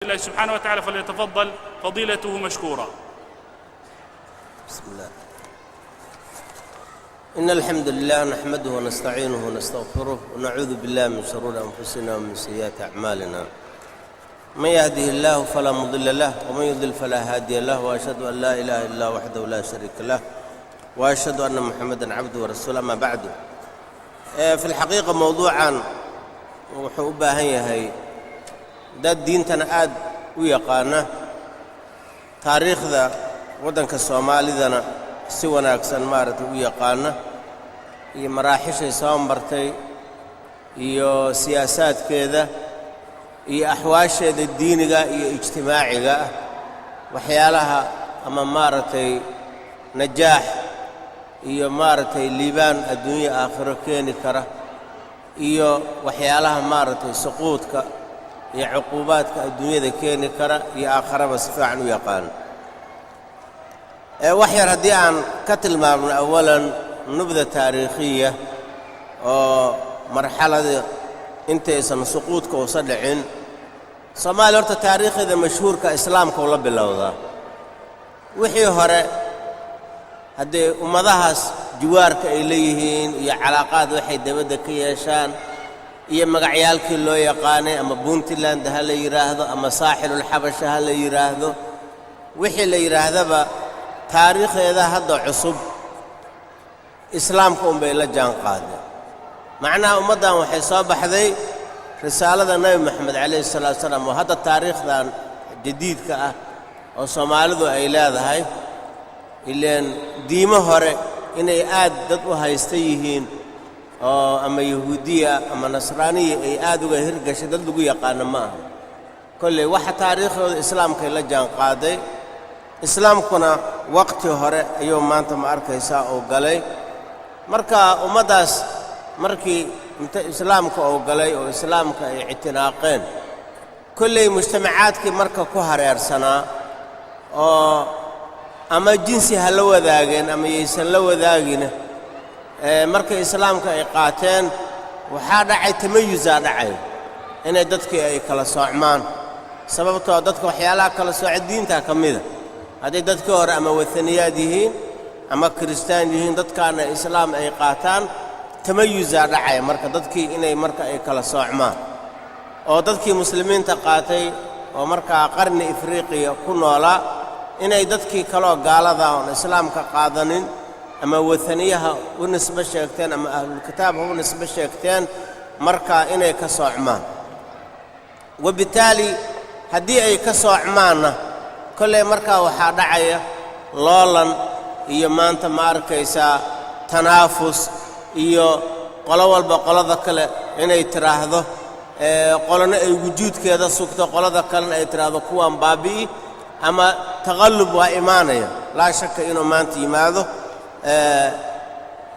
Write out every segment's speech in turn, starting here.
الله سبحانه وتعالى فليتفضل فضيلته مشكورا. بسم الله. إن الحمد لله نحمده ونستعينه ونستغفره ونعوذ بالله من شرور أنفسنا ومن سيئات أعمالنا. من يهده الله فلا مضل له ومن يضلل فلا هادي له، وأشهد أن لا إله إلا الله وحده لا شريك له، وأشهد أن محمدًا عبده ورسوله. ما بعد، في الحقيقة موضوعاً wuxuu u baahan yahay dad diintana aad u yaqaana, taariikhda waddanka Soomaalidana si wanaagsan u yaqaana, iyo maraaxishay soo martay iyo siyaasaadkeeda iyo axwaasheeda diiniga iyo ijtimaaciga ah, waxyaalaha ama najaax iyo liibaan adduunyo aakhiro keeni kara, iyo waxyaalaha suquudka iyo cuquubaadka adduunyada keeni kara iyo aakharaba si fiican u yaqaan. wax yar haddii aan ka tilmaamno awalan nubda taariikhiya oo marxalada intaysan suquudka usa dhicin, Soomaaliya horta taariikhda mashhuurka islaamka ula bilowdaa. wixii hore haddii ummadahaas jiwaarka ay leeyihiin iyo calaaqaad waxay dabadda ka yeeshaan iyo magacyaalkii loo yaqaanay, ama Puntland ha la yiraahdo ama saaxilul xabasha ha la yiraahdo, wixii la yiraahdaba taariikhdeeda hadda cusub islaamka bay la jaan qaadeen. macnaha ummaddan waxay soo baxday risaalada nabi maxamed calayhi salaatu wasalaam, oo hadda taariikhdan jadiidka ah oo Soomaalidu ay leedahay, ileen diimo hore inay aad dad u haysta yihiin oo ama yahuudiya ama nasraaniya ay aad uga hirgashay dad lagu yaqaano ma aha. kolley waxa taariikhdooda islaamkay la jaan qaaday. islaamkuna waqti hore ayuu maanta ma arkaysaa oo galay. marka ummaddaas markii inta islaamka oo galay oo islaamka ay ictinaaqeen, kolley mujtamacaadkii marka ku hareersanaa oo ama jinsi ha la wadaageen ama yaysan la wadaagin, markay islaamka ay qaateen waxaa dhacay tamayusaa dhacay, inay dadkii ay kala soocmaan. sababtoo dadka waxyaalaha kala sooca diinta ka mida, hadday dadkii hore ama wathaniyaad yihiin ama kiristaan yihiin, dadkaana islaam ay qaataan, tamayusaa dhacay marka dadkii inay marka ay kala soocmaan. oo dadkii muslimiinta qaatay oo markaa qarni Afriqiya ku noolaa, inay dadkii kaloo gaalada oon islaamka qaadanin ama wathaniyaha u nisbo sheegteen ama ahlulkitaabha u nisbo sheegteen, markaa inay ka soocmaan. wabitaali haddii ay ka soocmaanna kolley markaa waxaa dhacaya loolan iyo maanta ma arkaysaa tanaafus, iyo qolo walba qolada kale inay tiraahdo, qolona ay wujuudkeeda sugto, qolada kalena ay tiraahdo kuwaan baabi'i, ama taqallub waa imaanaya, laa shaka inuu maanta yimaado.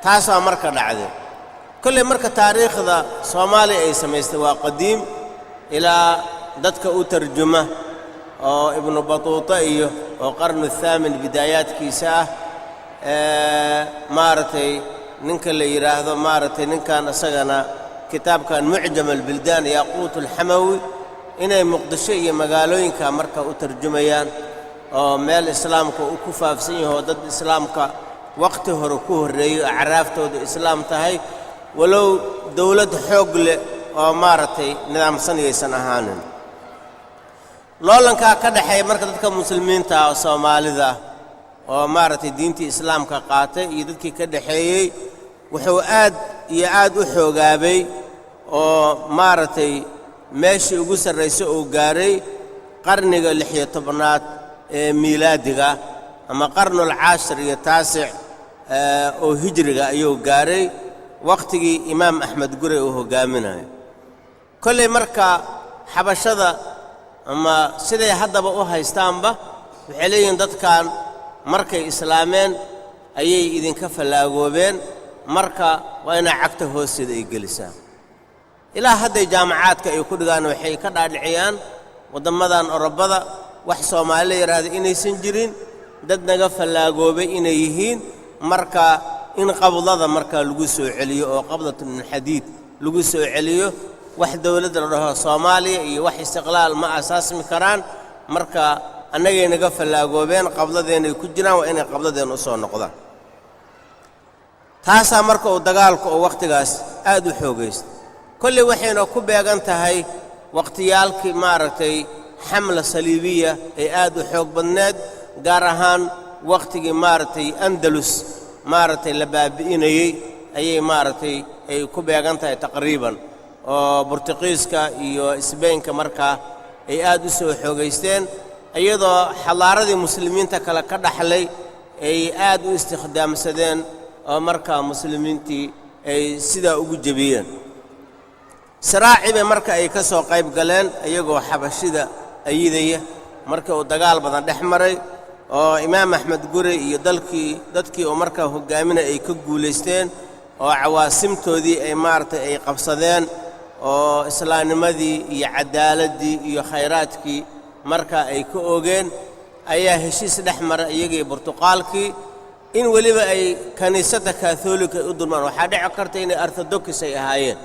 taasaa marka dhacday. kolley marka taariikhda Soomaaliya ay samaystay waa qadiim, ilaa dadka u tarjuma oo ibnu batuuta iyo oo qarnu thaamin bidaayaadkiisa ah, ninka la yiraahdo ninkan isagana kitaabkan mucjam albildaan yaquut alxamawi, inay muqdisho iyo magaalooyinka marka u tarjumayaan, oo meel islaamka uu ku faafsan yahay oo dad islaamka waqti hore ku horreeyo acraaftooda islaam tahay, walow dawlad xoog leh oo nidaamsan yaysan ahaanin. loolankaa ka dhaxeeya marka dadka muslimiinta oo Soomaalida oo diintii islaamka qaatay iyo dadkii ka dhaxeeyey wuxuu aad iyo aad u xoogaabay, oo meeshii ugu sarraysay uu gaaray qarniga 16aad ee miilaadiga, ama qarnul 10 iyo 9 oo hijriga ayuu gaaray, waqtigii imaam Axmed Gurey uu hogaaminayo. kolley marka xabashada ama siday haddaba u haystaanba waxay leeyihiin dadkan markay islaameen ayay idinka fallaagoobeen, marka waa inay cagta hoosteeda ay gelisaan. ilaa hadday jaamacaadka ay ku dhigaan waxay ka dhaadhiciyaan waddammadan Orobada wax Soomaali la yidhaahdo inaysan jirin, dad naga fallaagoobay inay yihiin, marka in qabdada marka lagu soo celiyo oo qabdatun min xadiid lagu soo celiyo, wax dawladda la dhaho Soomaaliya iyo wax istiqlaal ma asaasmi karaan marka annagay naga falaagoobeen qabladeena ku jiraan waa inay qabladeena u soo noqdaan taasaa marka uu dagaalku oo waqtigaas aad u xoogaystay kulli waxayna ku beegan tahay waqtiyaalkii maaragtay xamla saliibiya ee aad u xoog badneed gaar ahaan waqtigii maaragtay Andalus maaragtay la baabi'inayay ayay maaragtay ay ku beegan tahay taqriiban oo Boortaqiiska iyo Isbaanka markaa ay aad u soo xoogaysteen iyadoo xalaaradii muslimiinta kale ka dhaxlay ay aad u istikhdaamsadeen oo markaa muslimiintii ay sidaa ugu jabiyeen saraaciba marka ay ka soo qayb galeen iyagoo xabashida ayidaya marka uu dagaal badan dhex maray oo Imaam Axmed Guri iyo dadkii oo markaa hogaaminay ay ka guuleysteen oo cawaasimtoodii ay maartay ay qabsadeen oo islaamnimadii iyo cadaaladii iyo khayraadkii marka ay ka oogeen ayaa heshiis dhex maray iyagii Boortaqaalkii in waliba ay kaniisadda Catholic u dulmaan waxa dhici karta inay Orthodox ay ahaayeen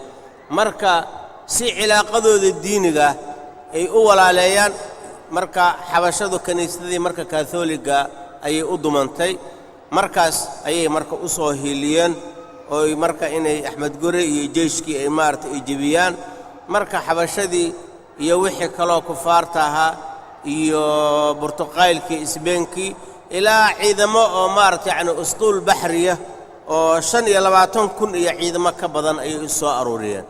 marka si cilaaqadooda diiniga ay u walaaleeyaan marka xabashadu kaniisadii marka Catholiga ay u dumantay markaas ayay marka u soo hiiliyeen oo marka inay Axmed Guri iyo jeeshkii ay maartay ay jabiyaan marka xabashadii iyo wixii kale oo kufaarta ahaa iyo Boortaqaalkii Isbaankii ilaa ciidamo oo maartay yani usduul bahriya oo 25,000 iyo ciidamo ka badan ay soo aruuriyeen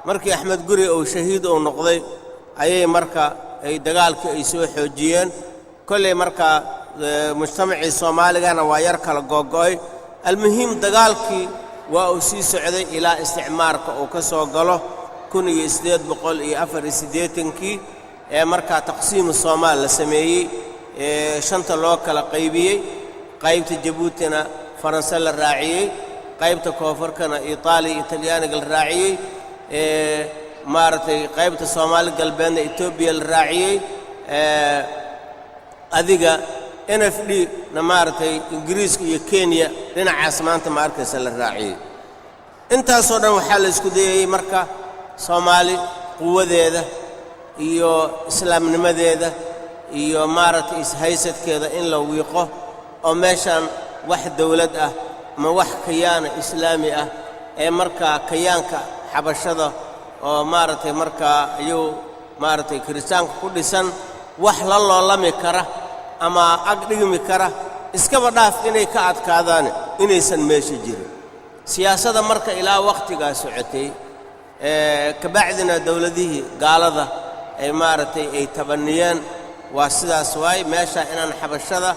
markii Axmed Guri oo shahiid oo noqday ayay marka ay dagaalkii ay soo xoojiyeen kulli marka mujtamacii Soomaaligana waa yar kala go'go'ay almuhiim dagaalkii waa uu sii socday ilaa isticmaarka oo ka soo galo 1884 ee marka taqsiim Soomaal la sameeyay shanta loo kala qaybiyay qaybta Jabuutina Faransa la raaciyay qaybta koonfurkana Itaaliya Talyaaniga la raaciyay maartay qaybta Soomaali galbeedna Itoobiya la raaciyay adiga NFD na maartay Ingiriiska iyo Kenya dhinacaas maanta ma arkaysa la raaciyay intaas oo dhan waxa la isku dayay marka Soomaali quwadeeda iyo islaamnimadeeda iyo maartay ishaysadkeeda in la wiiqo oo meeshan wax dawlad ah ma wax kayaan islaami ah ee marka kayaanka xabashada oo maartay marka ayuu maartay kiristaanka ku dhisan wax la loolami kara ama ag dhigmi kara iskaba dhaaf inay ka adkaadaan inaysan meesha jirin siyaasadda marka ilaa waqtigaas socotay ka bacdina dawladihii gaalada ay maartay ay tabaniyeen waa sidaas waay meesha inaan xabashada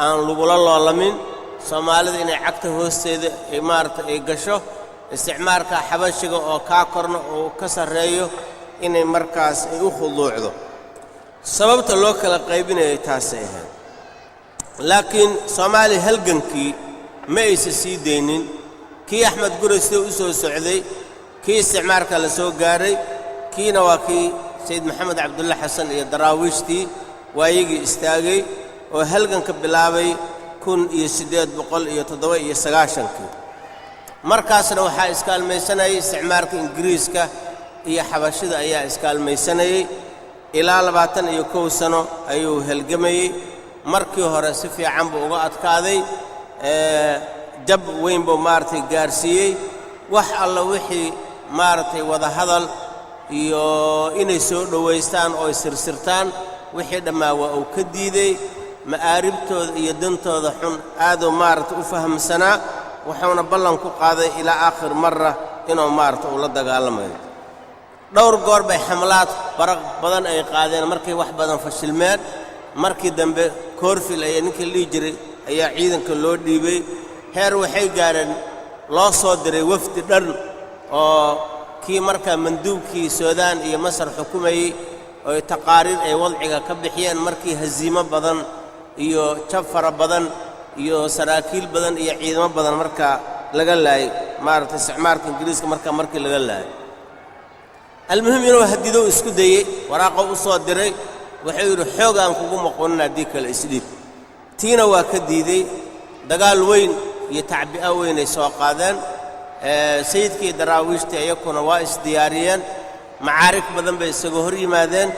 aan lugula loolamin Soomaalida inay cagta hoosteeda ay maartay ay gasho isticmaalka xabashiga oo ka korno oo ka sareeyo inay markaas ay u khuduucdo sababta loo kala qaybinayo taas ay ahayd laakiin Soomaali halgankii ma aysan sii deynin kii Axmed Guri soo u soo socday kii isticmaalka la soo gaaray kiina waa kii Sayyid Maxamed Cabdulla Xasan iyo daraawiishtii waayigii istaagay oo halganka bilaabay 1897 markaasna waxaa iskaalmaysanayay isticmaalka Ingiriiska iyo xabashida ayaa iskaalmaysanayay ilaa 21 sano ayuu halgamayay markii hore si fiican buu uga adkaaday jab weyn buu maartay gaarsiiyay wax alla wixii maartay wada hadal iyo inay soo dhaweystaan oo sirsirtaan wixii dhamaa waa uu ka diiday maaribtooda iyo dantooda xun aad oo maartay u fahamsanaa wuxuuna ballan ku qaaday ilaa aakhir marra inuu maartay ula dagaalamayo dhowr goor bay xamlaad baraq badan ay qaadeen markay wax badan fashilmeen markii dambe Koorfil ay ninkii lii jiray ayaa ciidanka loo dhiibay heer waxay gaareen loo soo diray wafdi dhan oo kii marka manduubkii Suudaan iyo Masar xukumayay oo taqaariir ay wadciga ka bixiyeen markii haziimo badan iyo jab fara badan iyo saraakiil badan iyo ciidamo badan marka laga laayay maartay isticmaalka Ingiriiska markii laga laayay المهم inuu hadido isku dayay waraaqo u soo diray wuxuu yiri xoogan kugu maqoonina dikal isliib tiina waa ka diiday dagaal weyn iyo tacbi'a weyn ay soo qaadeen sayidkii daraawiishtii iyakuna waa isdiyaariyeen macaarig badan bay isaga hor yimaadeen